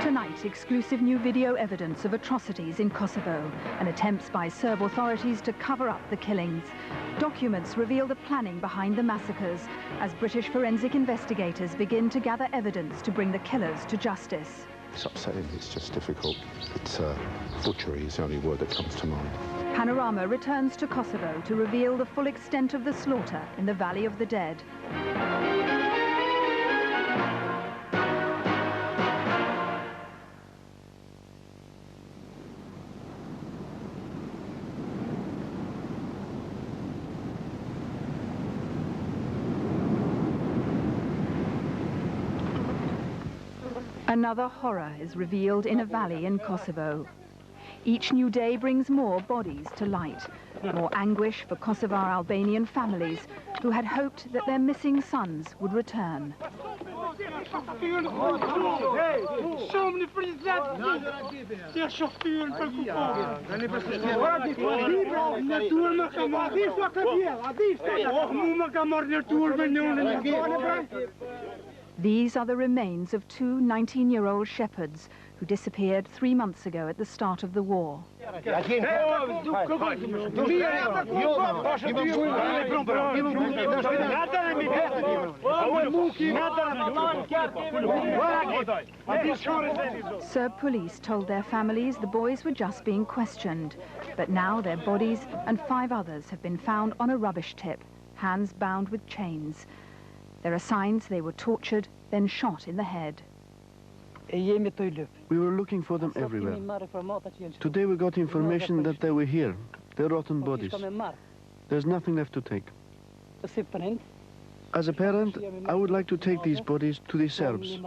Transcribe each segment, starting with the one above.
Tonight, exclusive new video evidence of atrocities in Kosovo and attempts by Serb authorities to cover up the killings. Documents reveal the planning behind the massacres as British forensic investigators begin to gather evidence to bring the killers to justice. It's upsetting, it's just difficult. It's butchery is the only word that comes to mind. Panorama returns to Kosovo to reveal the full extent of the slaughter in the Valley of the Dead. Another horror is revealed in a valley in Kosovo. Each new day brings more bodies to light, more anguish for Kosovar Albanian families who had hoped that their missing sons would return. These are the remains of two 19-year-old shepherds who disappeared 3 months ago at the start of the war. Serb police told their families the boys were just being questioned, but now their bodies and 5 others have been found on a rubbish tip, hands bound with chains. There are signs they were tortured, then shot in the head. We were looking for them everywhere. Today we got information that they were here. They're rotten bodies. There's nothing left to take. As a parent, I would like to take these bodies to the Serbs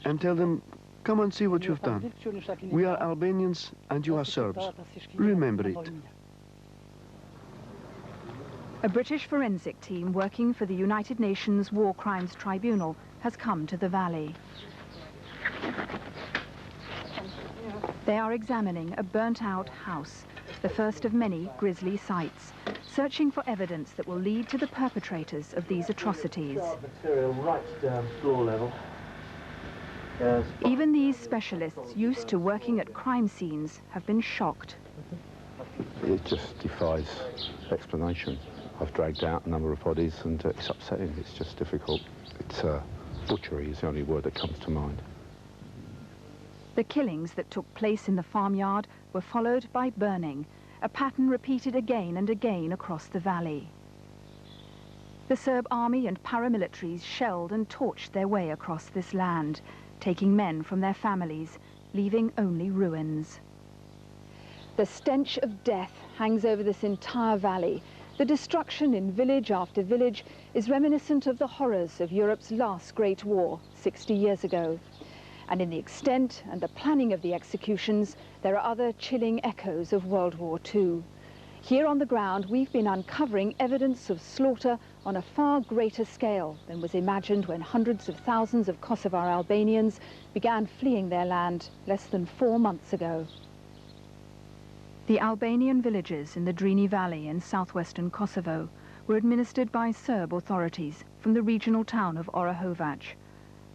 and tell them, come and see what you've done. We are Albanians and you are Serbs. Remember it. A British forensic team working for the United Nations War Crimes Tribunal has come to the valley. They are examining a burnt-out house, the first of many grisly sights, searching for evidence that will lead to the perpetrators of these atrocities. Even these specialists used to working at crime scenes have been shocked. It just defies explanation. I've dragged out a number of bodies and it's upsetting, it's just difficult. It's butchery is the only word that comes to mind. The killings that took place in the farmyard were followed by burning, a pattern repeated again and again across the valley. The Serb army and paramilitaries shelled and torched their way across this land, taking men from their families, leaving only ruins. The stench of death hangs over this entire valley. The destruction in village after village is reminiscent of the horrors of Europe's last great war 60 years ago. And in the extent and the planning of the executions, there are other chilling echoes of World War II. Here on the ground, we've been uncovering evidence of slaughter on a far greater scale than was imagined when hundreds of thousands of Kosovar Albanians began fleeing their land less than 4 months ago. The Albanian villages in the Drini Valley in southwestern Kosovo were administered by Serb authorities from the regional town of Orahovac.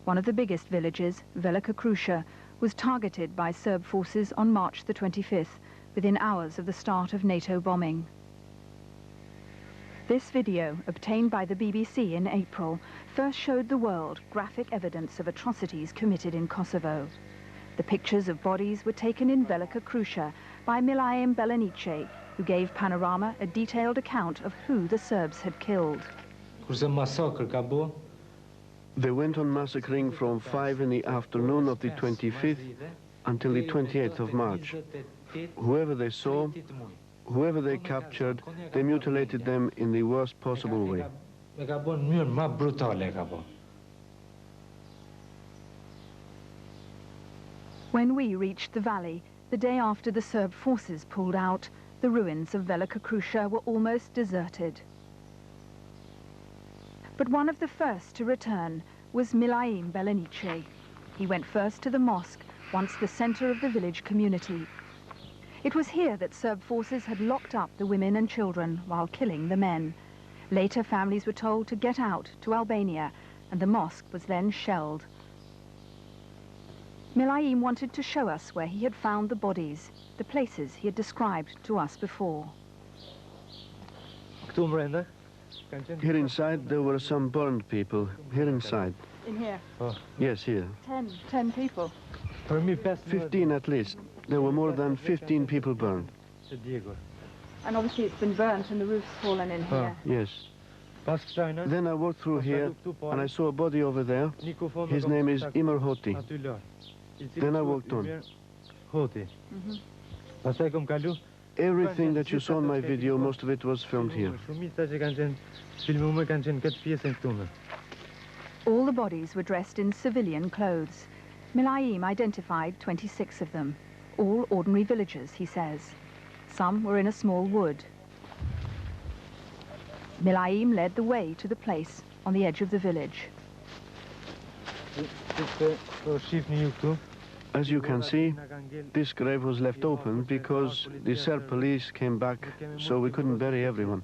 One of the biggest villages, Velika Kruša, was targeted by Serb forces on March the 25th, within hours of the start of NATO bombing. This video, obtained by the BBC in April, first showed the world graphic evidence of atrocities committed in Kosovo. The pictures of bodies were taken in Velika Kruša by Milaim Belenice, who gave Panorama a detailed account of who the Serbs had killed. They went on massacring from 5 in the afternoon of the 25th until the 28th of March. Whoever they saw, whoever they captured, they mutilated them in the worst possible way. When we reached the valley, the day after the Serb forces pulled out, the ruins of Velika Kruša were almost deserted. But one of the first to return was Milaim Belenice. He went first to the mosque, once the center of the village community. It was here that Serb forces had locked up the women and children while killing the men. Later, families were told to get out to Albania, and the mosque was then shelled. Milaim wanted to show us where he had found the bodies, the places he had described to us before. Here inside there were some burned people. Here inside. In here? Yes, here. 10 people. 15 at least. There were more than 15 people burned. And obviously it's been burnt and the roof's fallen in here. Yes. Then I walked through here and I saw a body over there. His name is Imar Hoti. Then I walked on. Everything that you saw in my video, most of it was filmed here. All the bodies were dressed in civilian clothes. Milaim identified 26 of them, all ordinary villagers, he says. Some were in a small wood. Milaim led the way to the place on the edge of the village. As you can see, this grave was left open because the Serb police came back, so we couldn't bury everyone.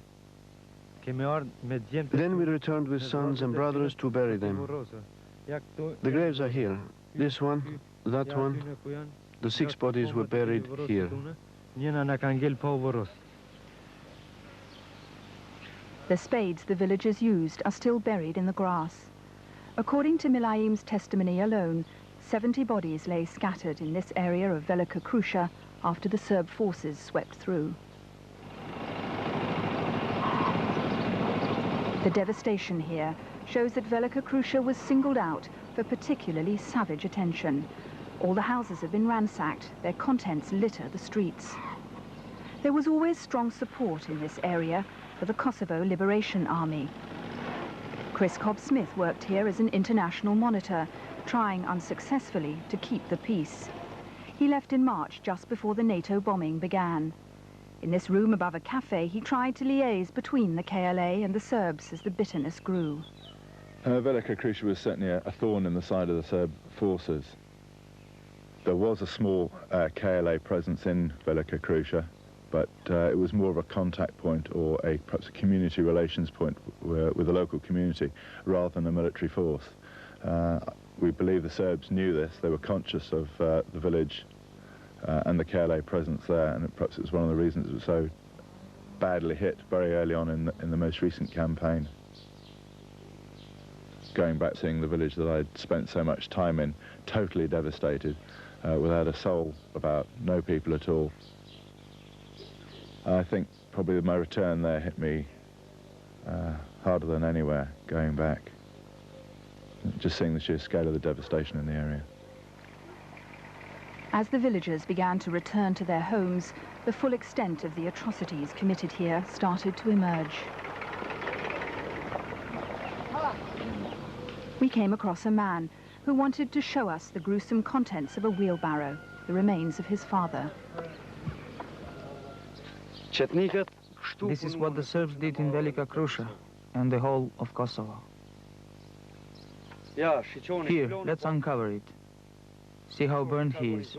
Then we returned with sons and brothers to bury them. The graves are here. This one, that one. The 6 bodies were buried here. The spades the villagers used are still buried in the grass. According to Milaim's testimony alone, 70 bodies lay scattered in this area of Velika Kruša after the Serb forces swept through. The devastation here shows that Velika Kruša was singled out for particularly savage attention. All the houses have been ransacked, their contents litter the streets. There was always strong support in this area for the Kosovo Liberation Army. Chris Cobb-Smith worked here as an international monitor, trying unsuccessfully to keep the peace. He left in March just before the NATO bombing began. In this room above a cafe, he tried to liaise between the KLA and the Serbs as the bitterness grew. Velika Kruša was certainly a thorn in the side of the Serb forces. There was a small KLA presence in Velika Kruša, but it was more of a contact point or perhaps a community relations point with the local community rather than a military force. We believe the Serbs knew this. They were conscious of the village and the KLA presence there, and perhaps it was one of the reasons it was so badly hit very early on in the most recent campaign. Going back, seeing the village that I'd spent so much time in, totally devastated, without a soul about, no people at all. I think probably my return there hit me harder than anywhere going back. Just seeing the sheer scale of the devastation in the area. As the villagers began to return to their homes, the full extent of the atrocities committed here started to emerge. We came across a man who wanted to show us the gruesome contents of a wheelbarrow, the remains of his father. This is what the Serbs did in Velika Kruša and the whole of Kosovo. Here, let's uncover it. See how burned he is.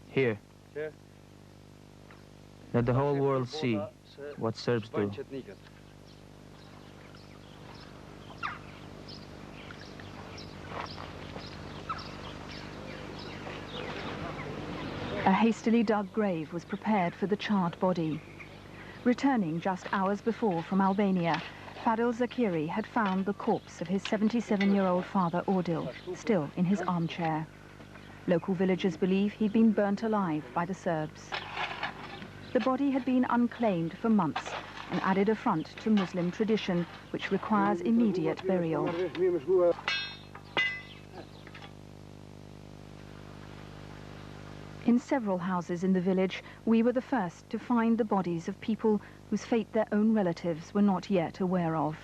Here. Let the whole world see what Serbs do. A hastily dug grave was prepared for the charred body. Returning just hours before from Albania, Fadil Zakiri had found the corpse of his 77-year-old father, Ordil, still in his armchair. Local villagers believe he'd been burnt alive by the Serbs. The body had been unclaimed for months, an added affront to Muslim tradition, which requires immediate burial. In several houses in the village, we were the first to find the bodies of people whose fate their own relatives were not yet aware of.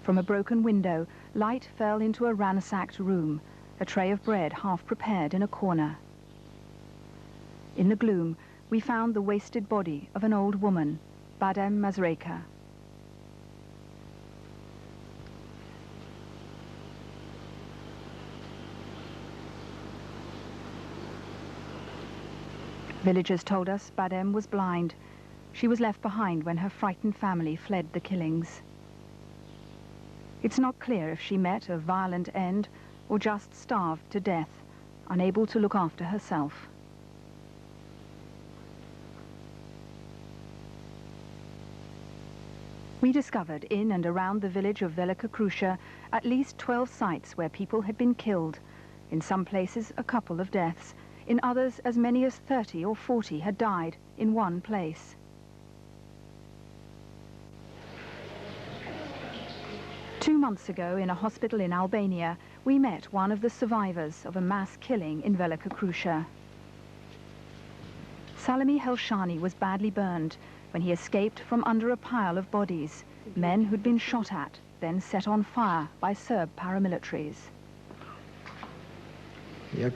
From a broken window, light fell into a ransacked room, a tray of bread half prepared in a corner. In the gloom, we found the wasted body of an old woman, Badem Mazreka. Villagers told us Badem was blind. She was left behind when her frightened family fled the killings. It's not clear if she met a violent end or just starved to death, unable to look after herself. We discovered in and around the village of Velika Krusha at least 12 sites where people had been killed. In some places, a couple of deaths. In others, as many as 30 or 40 had died in one place. Two months ago, in a hospital in Albania, we met one of the survivors of a mass killing in Velika Krusha. Salami Helshani was badly burned when he escaped from under a pile of bodies, men who'd been shot at, then set on fire by Serb paramilitaries. They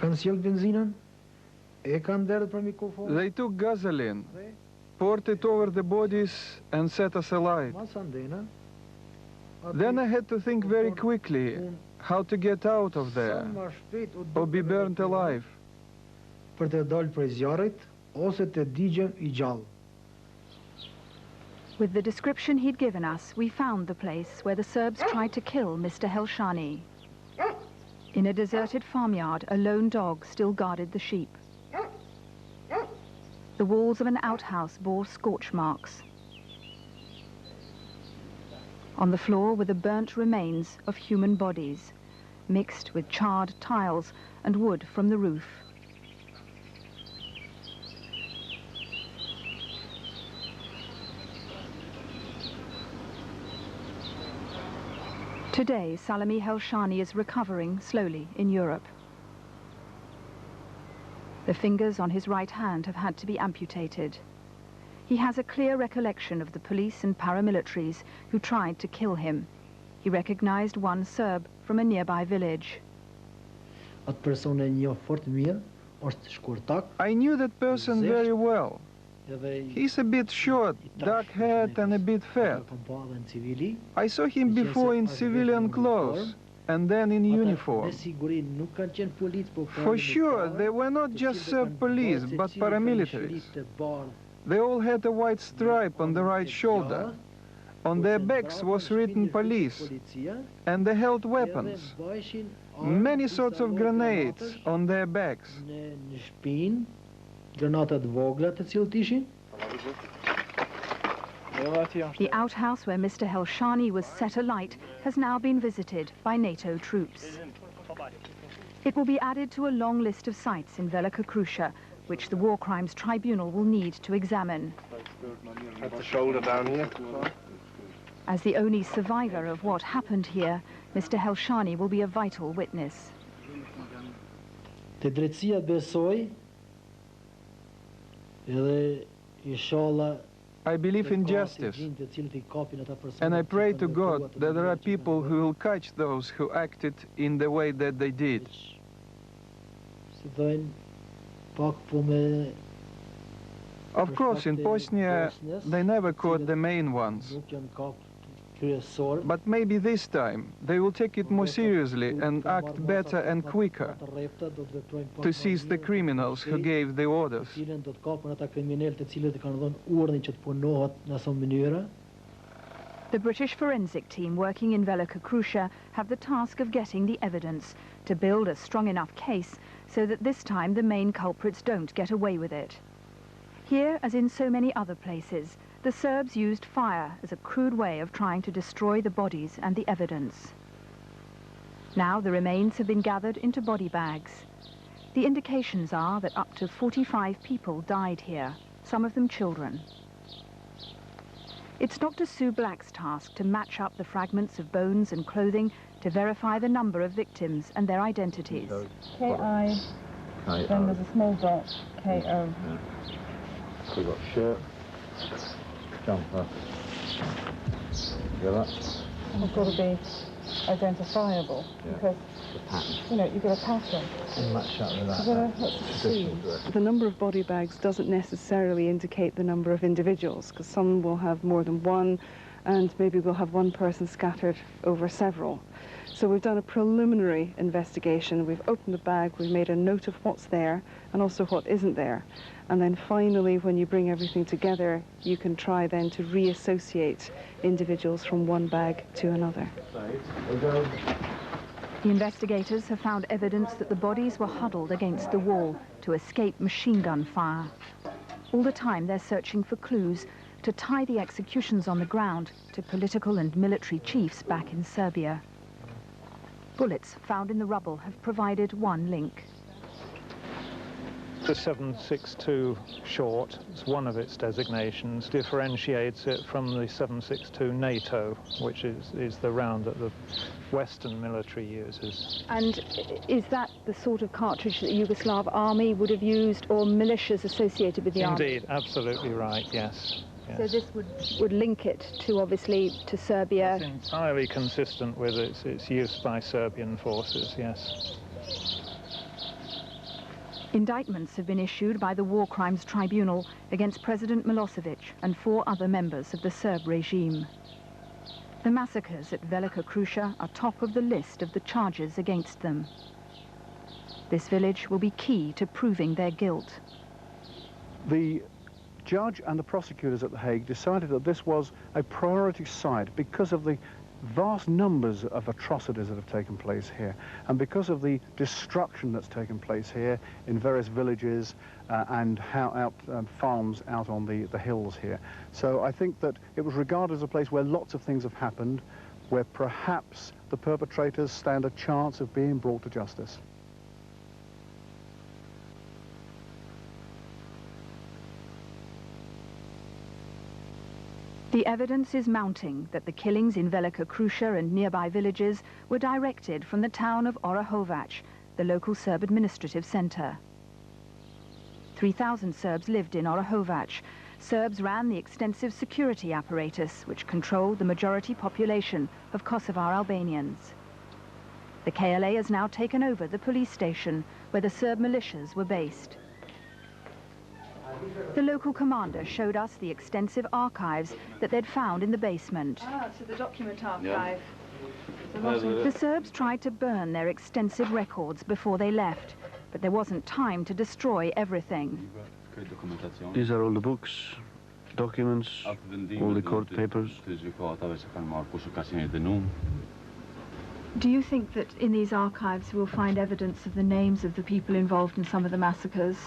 took gasoline, poured it over the bodies and set us alight. Then I had to think very quickly how to get out of there or be burned alive. With the description he'd given us, we found the place where the Serbs tried to kill Mr. Helshani. In a deserted farmyard, a lone dog still guarded the sheep. The walls of an outhouse bore scorch marks. On the floor were the burnt remains of human bodies, mixed with charred tiles and wood from the roof. Today, Salami Helshani is recovering slowly in Europe. The fingers on his right hand have had to be amputated. He has a clear recollection of the police and paramilitaries who tried to kill him. He recognized one Serb from a nearby village. I knew that person very well. He's a bit short, dark haired and a bit fat. I saw him before in civilian clothes and then in uniform. For sure, they were not just Serb police, but paramilitaries. They all had a white stripe on the right shoulder. On their backs was written police, and they held weapons. Many sorts of grenades on their backs. The outhouse where Mr. Helshani was set alight has now been visited by NATO troops. It will be added to a long list of sites in Velika Krusha, which the War Crimes Tribunal will need to examine. At the shoulder down here. As the only survivor of what happened here, Mr. Helshani will be a vital witness. I believe in justice, and I pray to God that there are people who will catch those who acted in the way that they did. Of course, in Bosnia, they never caught the main ones. But maybe this time they will take it more seriously and act better and quicker to seize the criminals who gave the orders. The British forensic team working in Velika Krusha have the task of getting the evidence to build a strong enough case so that this time the main culprits don't get away with it. Here, as in so many other places, the Serbs used fire as a crude way of trying to destroy the bodies and the evidence. Now the remains have been gathered into body bags. The indications are that up to 45 people died here, some of them children. It's Dr. Sue Black's task to match up the fragments of bones and clothing to verify the number of victims and their identities. K-I, then there's a small dot, K-O. So we've got shirt, jumper, that. It's got to be identifiable, because, you know, you've got a pattern. And match up with that. Let's see. The number of body bags doesn't necessarily indicate the number of individuals, because some will have more than one, and maybe we'll have one person scattered over several. So we've done a preliminary investigation. We've opened the bag, we've made a note of what's there and also what isn't there. And then finally, when you bring everything together, you can try then to reassociate individuals from one bag to another. The investigators have found evidence that the bodies were huddled against the wall to escape machine gun fire. All the time they're searching for clues to tie the executions on the ground to political and military chiefs back in Serbia. Bullets found in the rubble have provided one link. The 7.62 short, it's one of its designations, differentiates it from the 7.62 NATO, which is the round that the Western military uses. And is that the sort of cartridge that the Yugoslav army would have used, or militias associated with the army? Indeed, absolutely right, yes. Yes. So this would link it to, obviously, to Serbia? It's entirely consistent with its use by Serbian forces, yes. Indictments have been issued by the War Crimes Tribunal against President Milosevic and 4 other members of the Serb regime. The massacres at Velika Kruša are top of the list of the charges against them. This village will be key to proving their guilt. The judge and the prosecutors at The Hague decided that this was a priority site because of the vast numbers of atrocities that have taken place here, and because of the destruction that's taken place here in various villages and farms out on the hills here. So I think that it was regarded as a place where lots of things have happened, where perhaps the perpetrators stand a chance of being brought to justice. The evidence is mounting that the killings in Velika Kruša and nearby villages were directed from the town of Orahovac, the local Serb administrative center. 3,000 Serbs lived in Orahovac. Serbs ran the extensive security apparatus which controlled the majority population of Kosovar Albanians. The KLA has now taken over the police station where the Serb militias were based. The local commander showed us the extensive archives that they'd found in the basement. Ah, so the document archive. Yeah. The Serbs tried to burn their extensive records before they left, but there wasn't time to destroy everything. These are all the books, documents, all the court papers. Do you think that in these archives we'll find evidence of the names of the people involved in some of the massacres?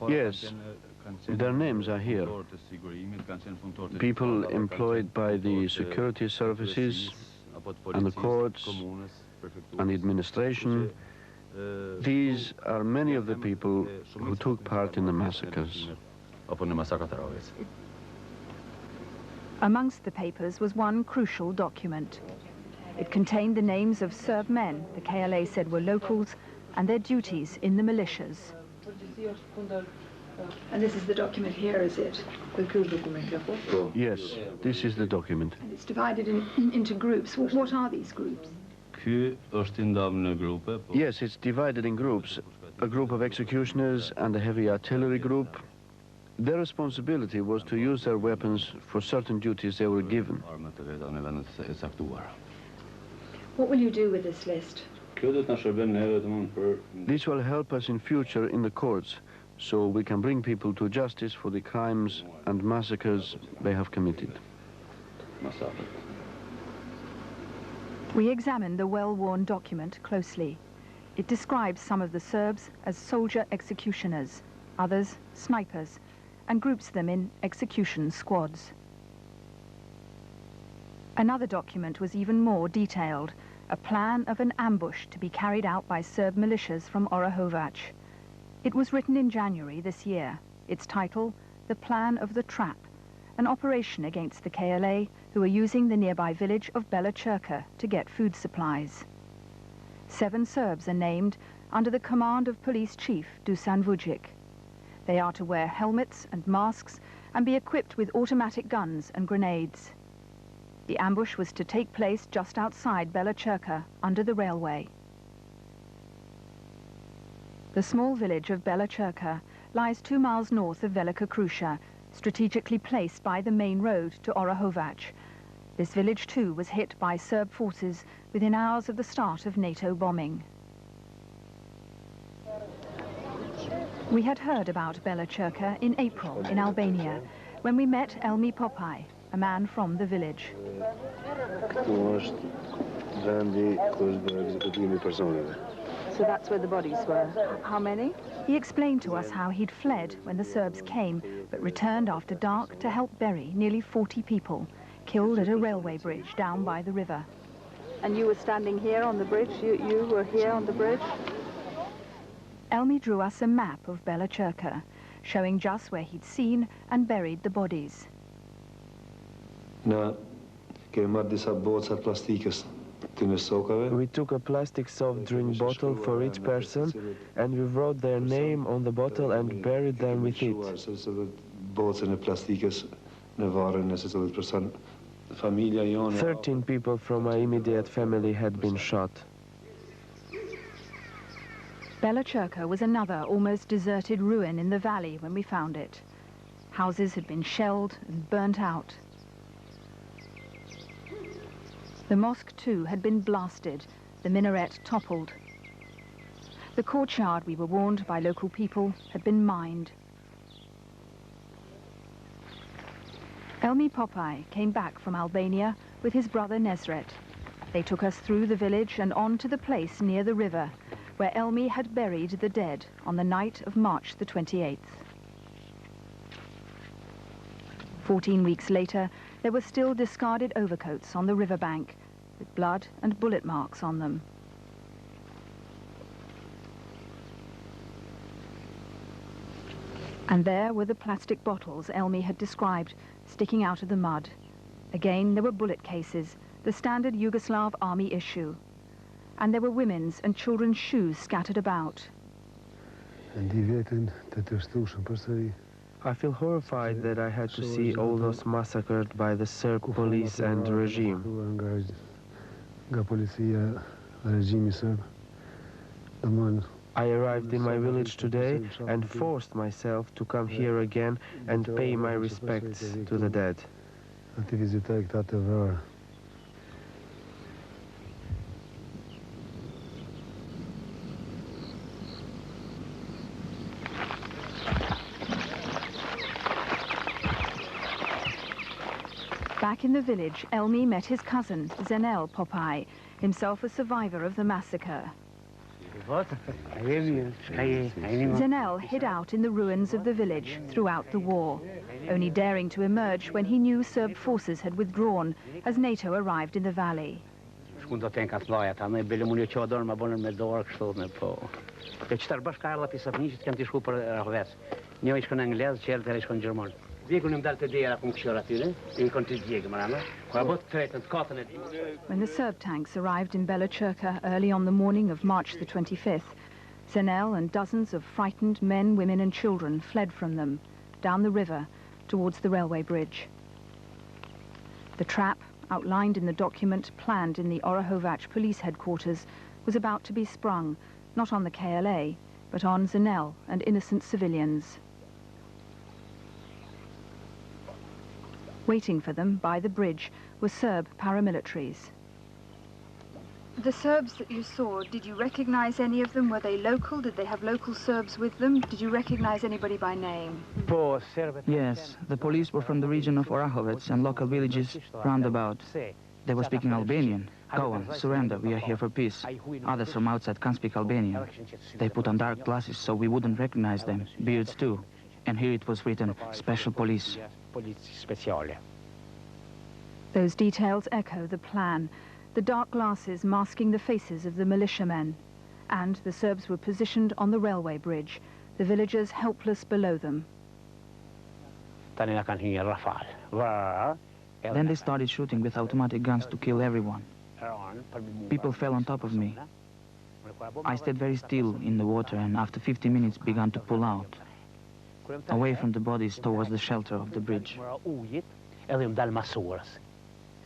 Yes, their names are here. People employed by the security services and the courts and the administration. These are many of the people who took part in the massacres. Amongst the papers was one crucial document. It contained the names of Serb men the KLA said were locals and their duties in the militias. And this is the document here, is it? Yes, this is the document. And it's divided into groups. What are these groups? Yes, it's divided in groups. A group of executioners and a heavy artillery group. Their responsibility was to use their weapons for certain duties they were given. What will you do with this list? This will help us in future in the courts, so we can bring people to justice for the crimes and massacres they have committed. We examined the well-worn document closely. It describes some of the Serbs as soldier executioners, others snipers, and groups them in execution squads. Another document was even more detailed, a plan of an ambush to be carried out by Serb militias from Orahovac. It was written in January this year. Its title, The Plan of the Trap, an operation against the KLA who were using the nearby village of Bela Crkva to get food supplies. 7 Serbs are named under the command of Police Chief Dusan Vujic. They are to wear helmets and masks and be equipped with automatic guns and grenades. The ambush was to take place just outside Bela Crkva, under the railway. The small village of Bela Crkva lies 2 miles north of Velika Kruša, strategically placed by the main road to Orahovac. This village too was hit by Serb forces within hours of the start of NATO bombing. We had heard about Bela Crkva in April in Albania, when we met Elmi Popaj, a man from the village. So that's where the bodies were. How many? He explained to us how he'd fled when the Serbs came, but returned after dark to help bury nearly 40 people, killed at a railway bridge down by the river. And you were standing here on the bridge? You were here on the bridge? Elmi drew us a map of Bela Crkva, showing just where he'd seen and buried the bodies. We took a plastic soft drink bottle for each person, and we wrote their name on the bottle and buried them with it. 13 people from my immediate family had been shot. Bela Crkva was another almost deserted ruin in the valley when we found it. Houses had been shelled and burnt out. The mosque, too, had been blasted, the minaret toppled. The courtyard, we were warned by local people, had been mined. Elmi Popaj came back from Albania with his brother Nesret. They took us through the village and on to the place near the river, where Elmi had buried the dead on the night of March the 28th. 14 weeks later, there were still discarded overcoats on the riverbank, with blood and bullet marks on them. And there were the plastic bottles Elmi had described, sticking out of the mud. Again, there were bullet cases, the standard Yugoslav army issue. And there were women's and children's shoes scattered about. I feel horrified that I had to see all those massacred by the Serb police and regime. I arrived in my village today and forced myself to come here again and pay my respects to the dead. Back in the village, Elmi met his cousin, Zenel Popaj, himself a survivor of the massacre. Zenel hid out in the ruins of the village throughout the war, only daring to emerge when he knew Serb forces had withdrawn as NATO arrived in the valley. When the Serb tanks arrived in Bela Crkva early on the morning of March the 25th, Zenel and dozens of frightened men, women and children fled from them, down the river, towards the railway bridge. The trap, outlined in the document planned in the Orahovac police headquarters, was about to be sprung, not on the KLA, but on Zenel and innocent civilians. Waiting for them by the bridge were Serb paramilitaries. The Serbs that you saw, did you recognize any of them? Were they local? Did they have local Serbs with them? Did you recognize anybody by name? Yes, the police were from the region of Orahovac and local villages roundabout. They were speaking Albanian. Go on, surrender, we are here for peace. Others from outside can't speak Albanian. They put on dark glasses so we wouldn't recognize them, beards too. And here it was written, Special Police. Those details echo the plan, the dark glasses masking the faces of the militiamen. And the Serbs were positioned on the railway bridge, the villagers helpless below them. Then they started shooting with automatic guns to kill everyone. People fell on top of me. I stayed very still in the water and after 50 minutes began to pull out, away from the bodies towards the shelter of the bridge.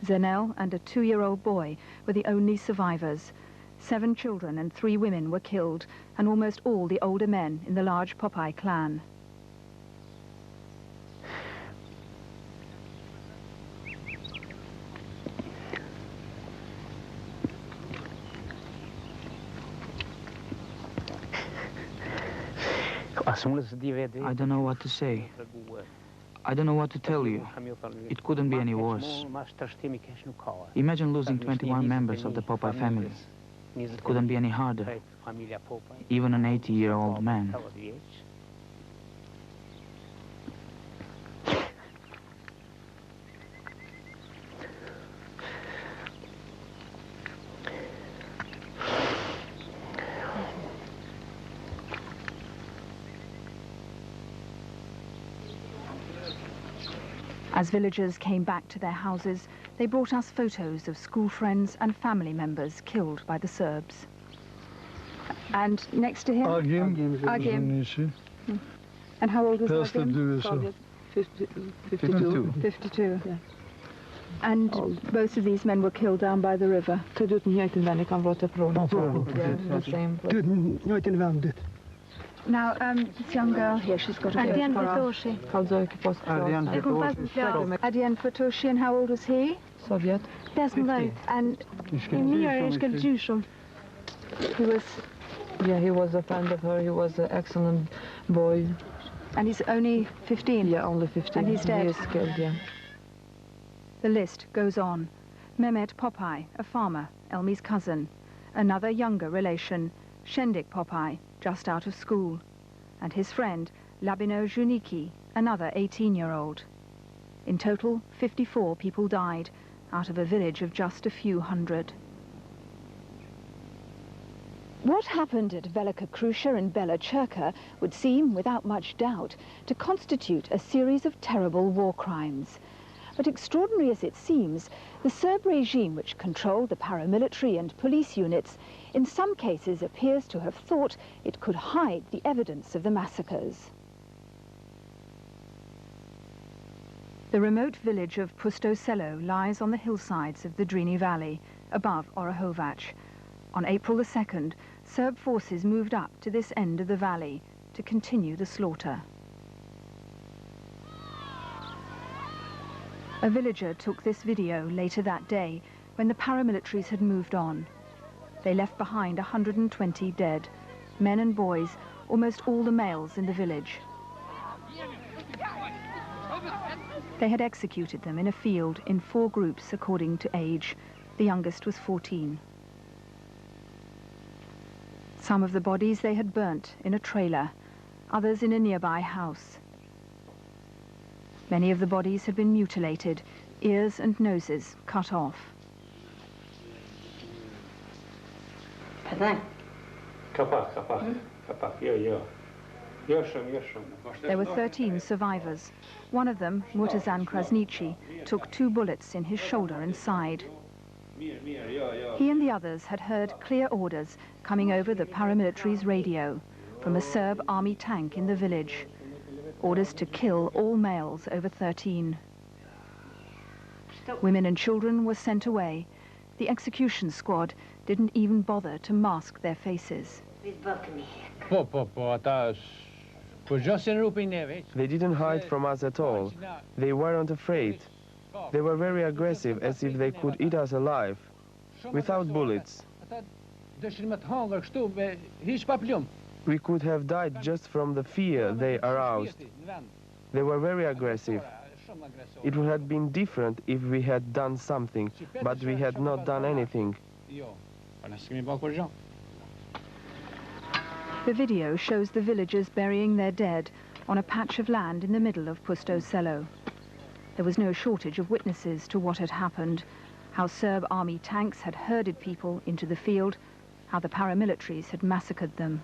Zenel and a 2-year-old boy were the only survivors. 7 children and 3 women were killed, and almost all the older men in the large Popaj clan. I don't know what to say. I don't know what to tell you. It couldn't be any worse. Imagine losing 21 members of the Popeye family. It couldn't be any harder. Even an 80-year-old man. As villagers came back to their houses, they brought us photos of school friends and family members killed by the Serbs. And next to him? Agim. And how old was Agim? 52. 52. Yeah. And both of these men were killed down by the river. Now, this young girl here, she's got a Adrian Fatoshi. Adrian Fatoshi, and how old was he? Soviet. And he was... Yeah, he was a friend of her. He was an excellent boy. And he's only 15? Yeah, only 15. And he's dead? He is killed, yeah. The list goes on. Mehmet Popeye, a farmer, Elmi's cousin. Another younger relation, Shendik Popeye, just out of school, and his friend, Labino Juniki, another 18-year-old. In total, 54 people died, out of a village of just a few hundred. What happened at Velika Kruša and Bela Crkva would seem, without much doubt, to constitute a series of terrible war crimes. But extraordinary as it seems, the Serb regime which controlled the paramilitary and police units in some cases appears to have thought it could hide the evidence of the massacres. The remote village of Pusto Selo lies on the hillsides of the Drini Valley, above Orahovac. On April the 2nd, Serb forces moved up to this end of the valley to continue the slaughter. A villager took this video later that day when the paramilitaries had moved on. They left behind 120 dead, men and boys, almost all the males in the village. They had executed them in a field in 4 groups according to age. The youngest was 14. Some of the bodies they had burnt in a trailer, others in a nearby house. Many of the bodies had been mutilated, ears and noses cut off. There were 13 survivors. One of them, Murtazan Krasniqi, took 2 bullets in his shoulder and side. He and the others had heard clear orders coming over the paramilitary's radio from a Serb army tank in the village. Orders to kill all males over 13. Women and children were sent away. The execution squad didn't even bother to mask their faces. They didn't hide from us at all. They weren't afraid. They were very aggressive, as if they could eat us alive, without bullets. We could have died just from the fear they aroused. They were very aggressive. It would have been different if we had done something, but we had not done anything. The video shows the villagers burying their dead on a patch of land in the middle of Pusto Selo. There was no shortage of witnesses to what had happened, how Serb army tanks had herded people into the field, how the paramilitaries had massacred them.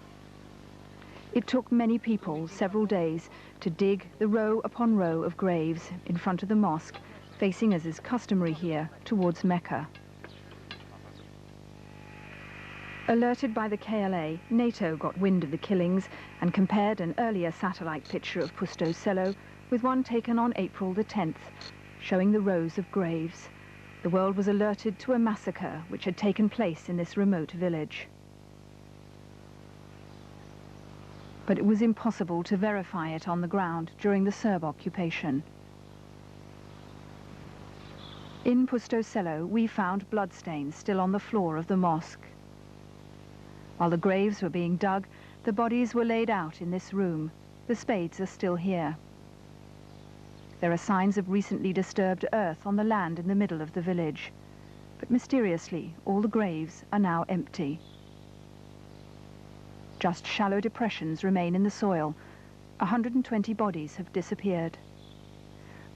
It took many people several days to dig the row upon row of graves in front of the mosque, facing, as is customary here, towards Mecca. Alerted by the KLA, NATO got wind of the killings and compared an earlier satellite picture of Pusto Selo with one taken on April the 10th, showing the rows of graves. The world was alerted to a massacre which had taken place in this remote village. But it was impossible to verify it on the ground during the Serb occupation. In Pusto Selo, we found bloodstains still on the floor of the mosque. While the graves were being dug, the bodies were laid out in this room. The spades are still here. There are signs of recently disturbed earth on the land in the middle of the village. But mysteriously, all the graves are now empty. Just shallow depressions remain in the soil. 120 bodies have disappeared.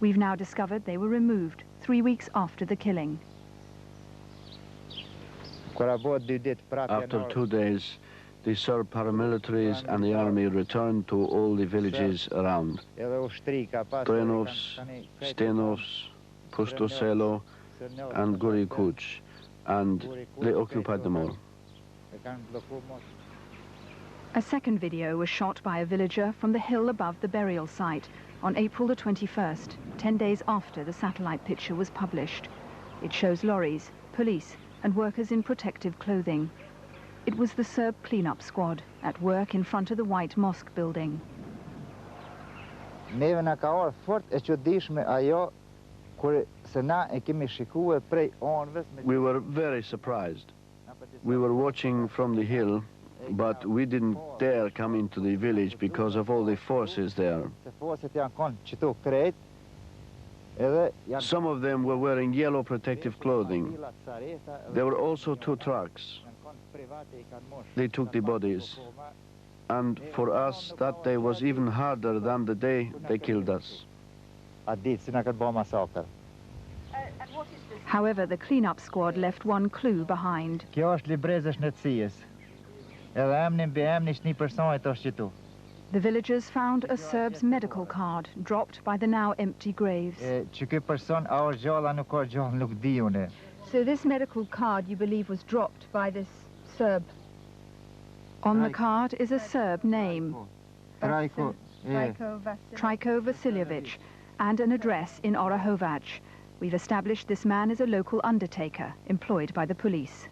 We've now discovered they were removed 3 weeks after the killing. After 2 days, the Serb paramilitaries and the army returned to all the villages around. Trenovs, Stenovs, Pusto Selo, and Gori Kuch, and they occupied them all. A second video was shot by a villager from the hill above the burial site on April the 21st, 10 days after the satellite picture was published. It shows lorries, police, and workers in protective clothing. It was the Serb cleanup squad at work in front of the White Mosque building. We were very surprised. We were watching from the hill, but we didn't dare come into the village because of all the forces there. Some of them were wearing yellow protective clothing. There were also 2 trucks. They took the bodies. And for us, that day was even harder than the day they killed us. However, the cleanup squad left one clue behind. The villagers found a Serb's medical card dropped by the now empty graves. So this medical card, you believe, was dropped by this Serb? On the card is a Serb name, Trajko Vasiljevic, and an address in Orahovac. We've established this man is a local undertaker employed by the police.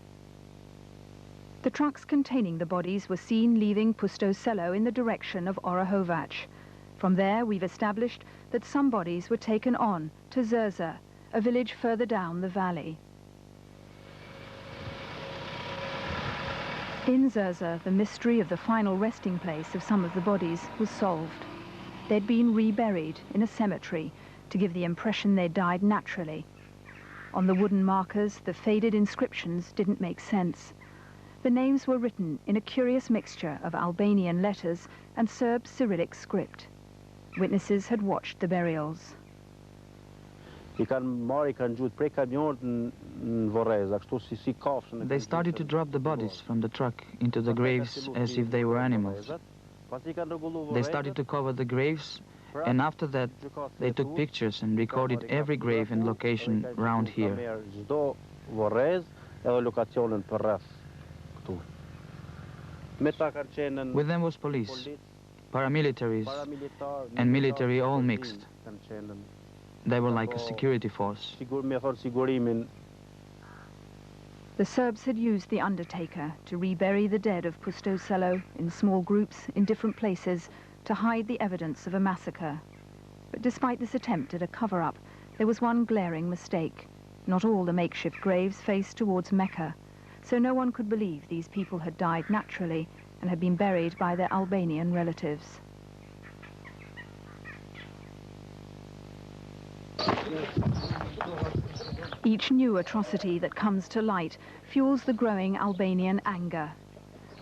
The trucks containing the bodies were seen leaving Pusto Selo in the direction of Orahovac. From there, we've established that some bodies were taken on to Zerza, a village further down the valley. In Zerza, the mystery of the final resting place of some of the bodies was solved. They'd been reburied in a cemetery to give the impression they died naturally. On the wooden markers, the faded inscriptions didn't make sense. The names were written in a curious mixture of Albanian letters and Serb Cyrillic script. Witnesses had watched the burials. They started to drop the bodies from the truck into the graves as if they were animals. They started to cover the graves, and after that they took pictures and recorded every grave and location around here. With them was police, paramilitaries, and military all mixed. They were like a security force. The Serbs had used the undertaker to rebury the dead of Pusto Selo in small groups in different places to hide the evidence of a massacre. But despite this attempt at a cover-up, there was one glaring mistake. Not all the makeshift graves faced towards Mecca, so no one could believe these people had died naturally and had been buried by their Albanian relatives. Each new atrocity that comes to light fuels the growing Albanian anger.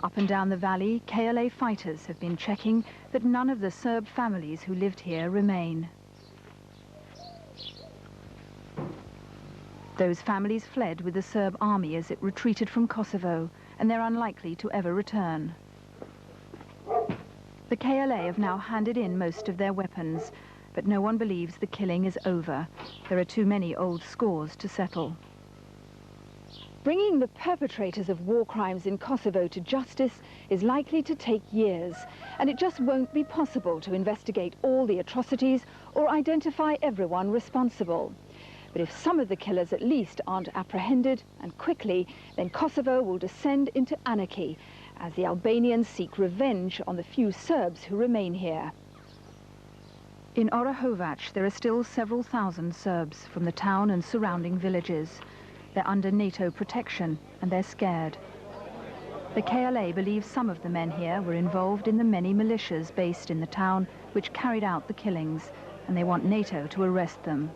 Up and down the valley, KLA fighters have been checking that none of the Serb families who lived here remain. Those families fled with the Serb army as it retreated from Kosovo, and they're unlikely to ever return. The KLA have now handed in most of their weapons, but no one believes the killing is over. There are too many old scores to settle. Bringing the perpetrators of war crimes in Kosovo to justice is likely to take years, and it just won't be possible to investigate all the atrocities or identify everyone responsible. But if some of the killers at least aren't apprehended, and quickly, then Kosovo will descend into anarchy as the Albanians seek revenge on the few Serbs who remain here. In Orahovac, there are still several thousand Serbs from the town and surrounding villages. They're under NATO protection, and they're scared. The KLA believes some of the men here were involved in the many militias based in the town which carried out the killings, and they want NATO to arrest them.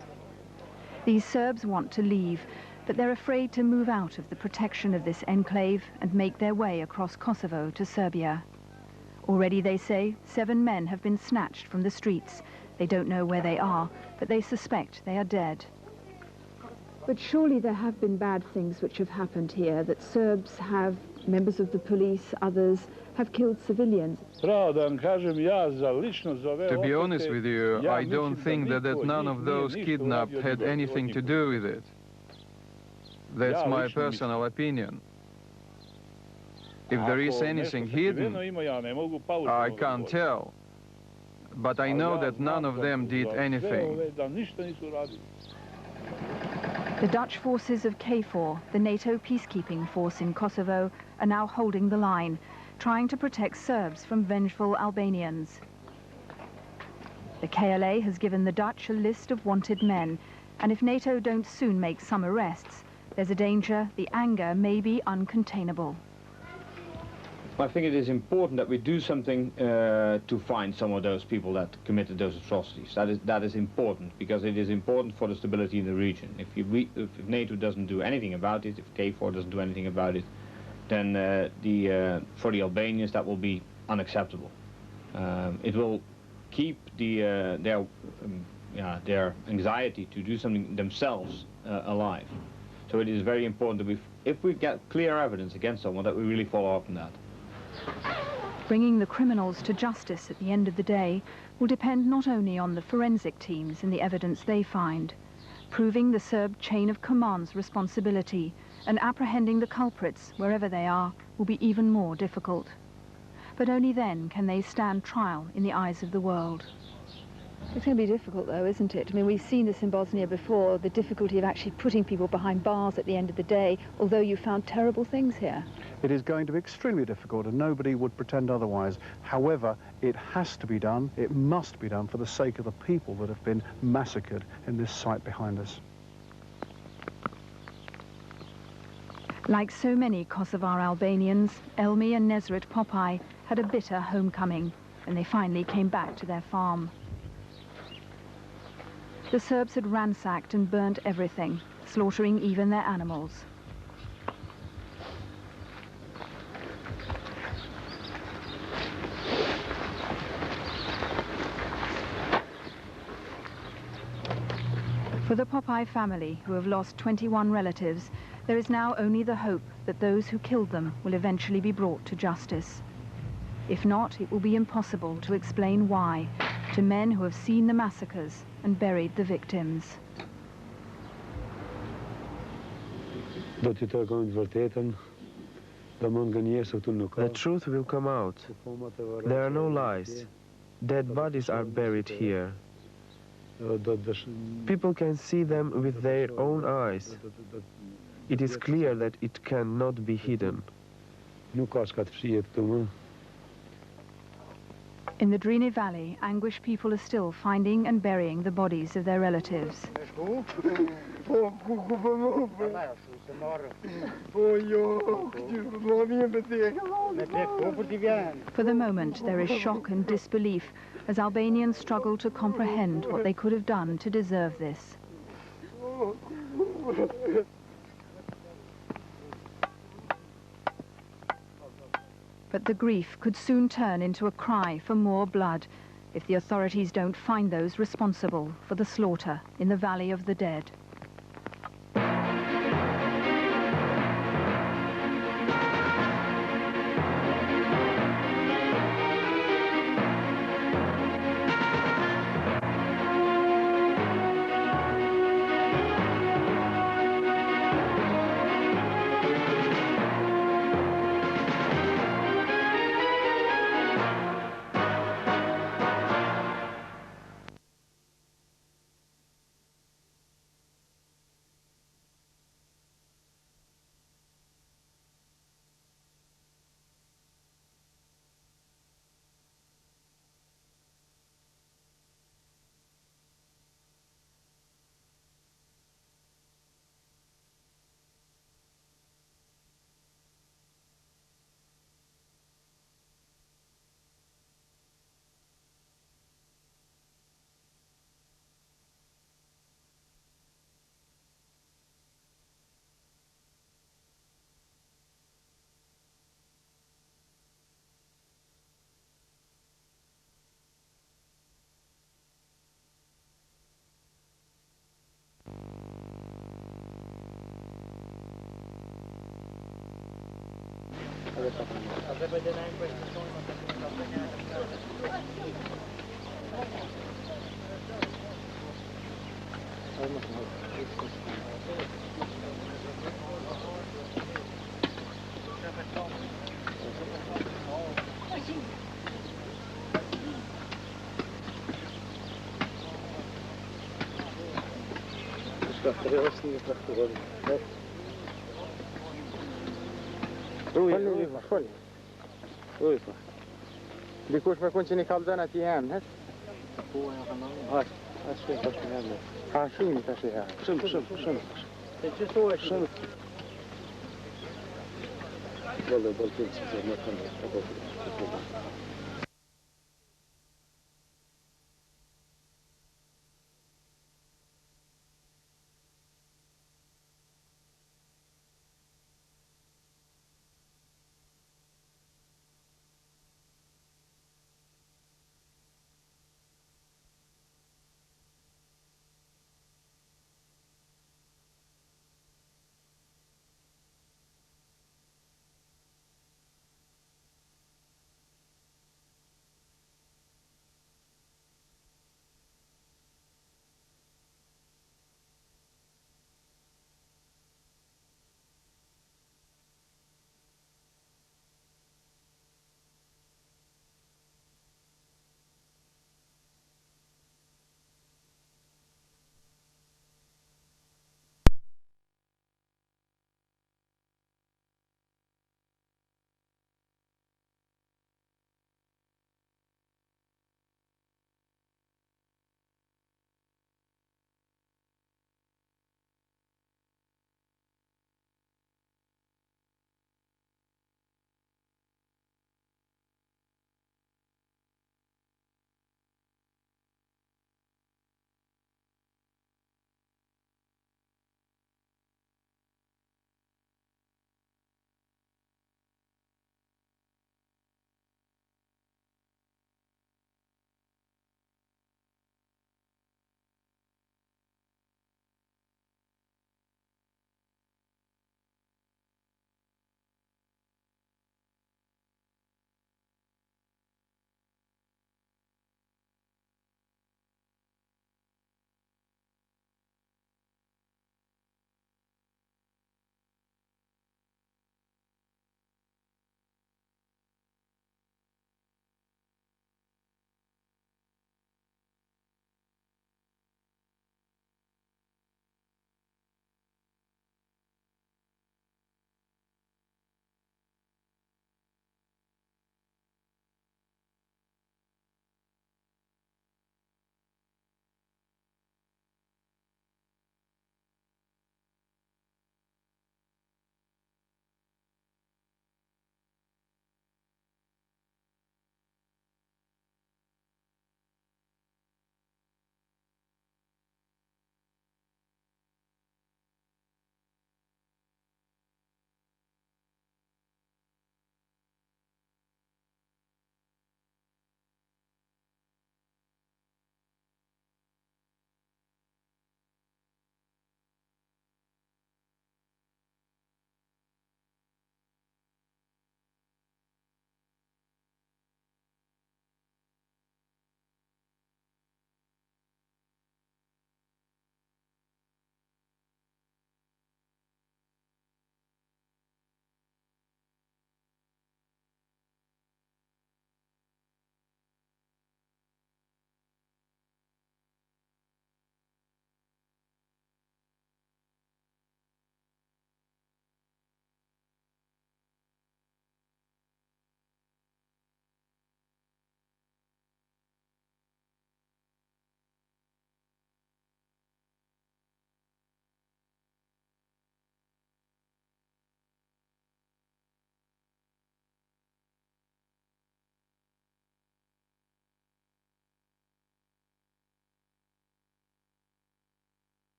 These Serbs want to leave, but they're afraid to move out of the protection of this enclave and make their way across Kosovo to Serbia. Already, they say, 7 men have been snatched from the streets. They don't know where they are, but they suspect they are dead. But surely there have been bad things which have happened here, that Serbs have, members of the police, others, have killed civilians. To be honest with you, I don't think that none of those kidnapped had anything to do with it. That's my personal opinion. If there is anything hidden, I can't tell. But I know that none of them did anything. The Dutch forces of KFOR, the NATO peacekeeping force in Kosovo, are now holding the line, trying to protect Serbs from vengeful Albanians. The KLA has given the Dutch a list of wanted men, and if NATO don't soon make some arrests, there's a danger the anger may be uncontainable. I think it is important that we do something to find some of those people that committed those atrocities. That is important, because it is important for the stability in the region. If NATO doesn't do anything about it, if KFOR doesn't do anything about it, then for the Albanians that will be unacceptable. It will keep their anxiety to do something themselves alive. So it is very important that if we get clear evidence against someone, that we really follow up on that. Bringing the criminals to justice at the end of the day will depend not only on the forensic teams and the evidence they find. Proving the Serb chain of command's responsibility and apprehending the culprits wherever they are will be even more difficult. But only then can they stand trial in the eyes of the world. It's going to be difficult, though, isn't it? I mean, we've seen this in Bosnia before, the difficulty of actually putting people behind bars at the end of the day, although you found terrible things here. It is going to be extremely difficult, and nobody would pretend otherwise. However, it has to be done, it must be done for the sake of the people that have been massacred in this site behind us. Like so many Kosovar Albanians, Elmi and Nesret Popeye had a bitter homecoming, and they finally came back to their farm. The Serbs had ransacked and burnt everything, slaughtering even their animals. For the Popeye family, who have lost 21 relatives, there is now only the hope that those who killed them will eventually be brought to justice. If not, it will be impossible to explain why to men who have seen the massacres and buried the victims. The truth will come out. There are no lies. Dead bodies are buried here. People can see them with their own eyes. It is clear that it cannot be hidden. In the Drine Valley, anguished people are still finding and burying the bodies of their relatives. For the moment, there is shock and disbelief as Albanians struggle to comprehend what they could have done to deserve this. But the grief could soon turn into a cry for more blood if the authorities don't find those responsible for the slaughter in the Valley of the Dead. Dikush me kun qeni kalzana ti jam, het? Po, ka shumë tash e ha. Shumë. Se ç'sohesh? Shumë. Vallahi balkon size ne kan.